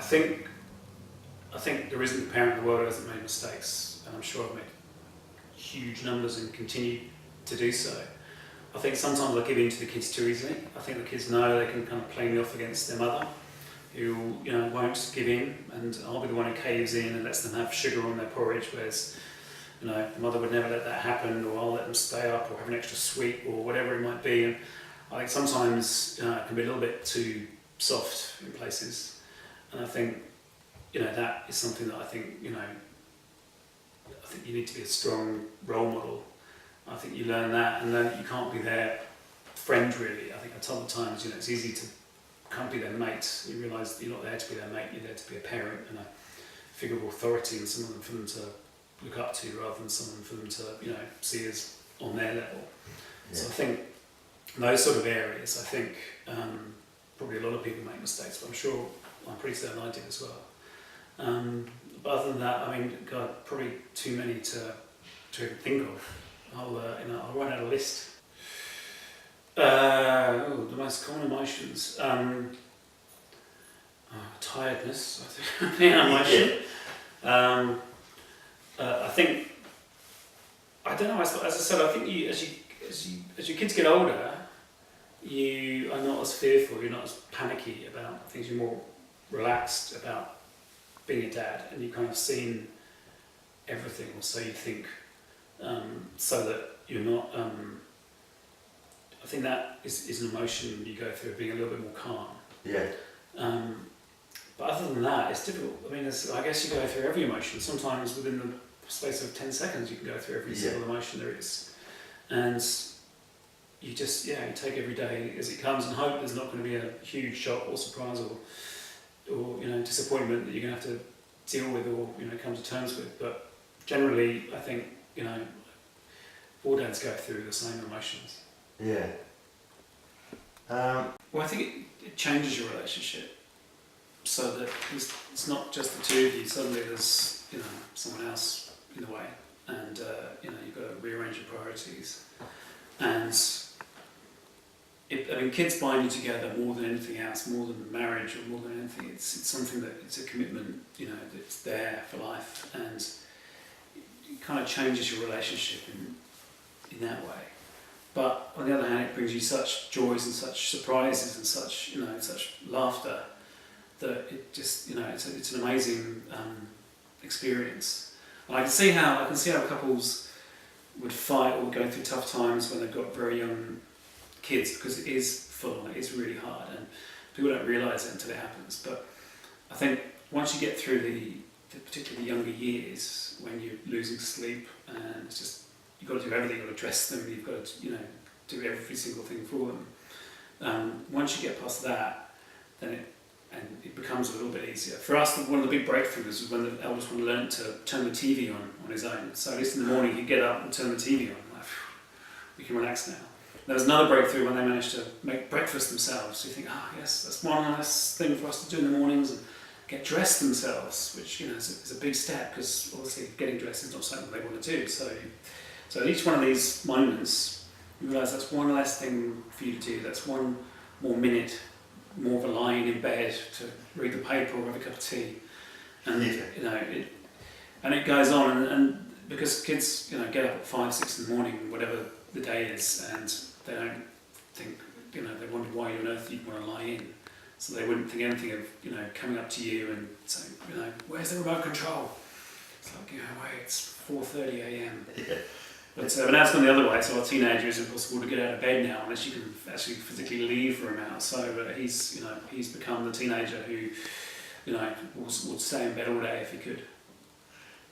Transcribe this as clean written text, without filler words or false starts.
think there isn't a parent in the world who hasn't made mistakes, and I'm sure I've made huge numbers and continue to do so. I think sometimes I give in to the kids too easily. I think the kids know they can kind of play me off against their mother, who won't give in, and I'll be the one who caves in and lets them have sugar on their porridge, whereas the mother would never let that happen, or I'll let them stay up or have an extra sweet or whatever it might be. And I think sometimes it can be a little bit too soft in places, and I think that is something that I think you need to be a strong role model. I think you learn that, and then you can't be their friend really. I think at other times, it's easy to can't be their mate. You realise you're not there to be their mate, you're there to be a parent and a figure of authority, and someone for them to look up to rather than someone for them to see as on their level. Yeah. So I think those sort of areas, I think probably a lot of people make mistakes, but I'm pretty certain I did as well. But other than that, God, probably too many to even think of. I'll write out a list. The most common emotions. Tiredness, I think, emotion. I think, I don't know, as I said, I think as your kids get older, you are not as fearful, you're not as panicky about things, you're more relaxed about being a dad, and you've kind of seen everything, or so you think, so that you're not, I think that is an emotion you go through, being a little bit more calm. Yeah. But other than that, it's difficult. I guess you go through every emotion. Sometimes within the space of 10 seconds, you can go through every single emotion there is. And you just, you take every day as it comes and hope there's not going to be a huge shock or surprise or disappointment that you're going to have to deal with or, come to terms with. But generally, I think, all dads go through the same emotions. Yeah. Well, I think it changes your relationship so that it's not just the two of you. Suddenly there's, someone else in the way, and, you've got to rearrange your priorities. And kids bind you together more than anything else, more than marriage or more than anything. It's something that, it's a commitment, that's there for life, and it kind of changes your relationship in that way. But on the other hand, it brings you such joys and such surprises and such, such laughter that it just, it's an amazing experience. And I can see how couples would fight or go through tough times when they've got very young kids, because it is full on, it is really hard, and people don't realise it until it happens. But I think once you get through the particularly younger years, when you're losing sleep, and it's just, you've got to do everything, you've got to dress them, you've got to, do every single thing for them. Once you get past that, then it becomes a little bit easier. For us, one of the big breakthroughs was when the eldest one learned to turn the TV on his own. So at least in the morning he'd get up and turn the TV on. Like, we can relax now. There was another breakthrough when they managed to make breakfast themselves. So you think, yes, that's one nice thing for us to do in the mornings, and get dressed themselves, which is a big step, because obviously getting dressed is not something they want to do. So at each one of these moments, you realise that's one less thing for you to do. That's one more minute, more of a lying in bed to read the paper or have a cup of tea, and it goes on. And because kids, get up at 5, 6 in the morning, whatever the day is, and they don't think, they wonder why on earth you'd want to lie in. So they wouldn't think anything of, coming up to you and saying, where's the remote control? It's like, wait, it's 4:30 a.m. Yeah. But now it's gone the other way, so our teenager is impossible to get out of bed now unless you can actually physically leave for him out. So he's become the teenager who, would stay in bed all day if he could.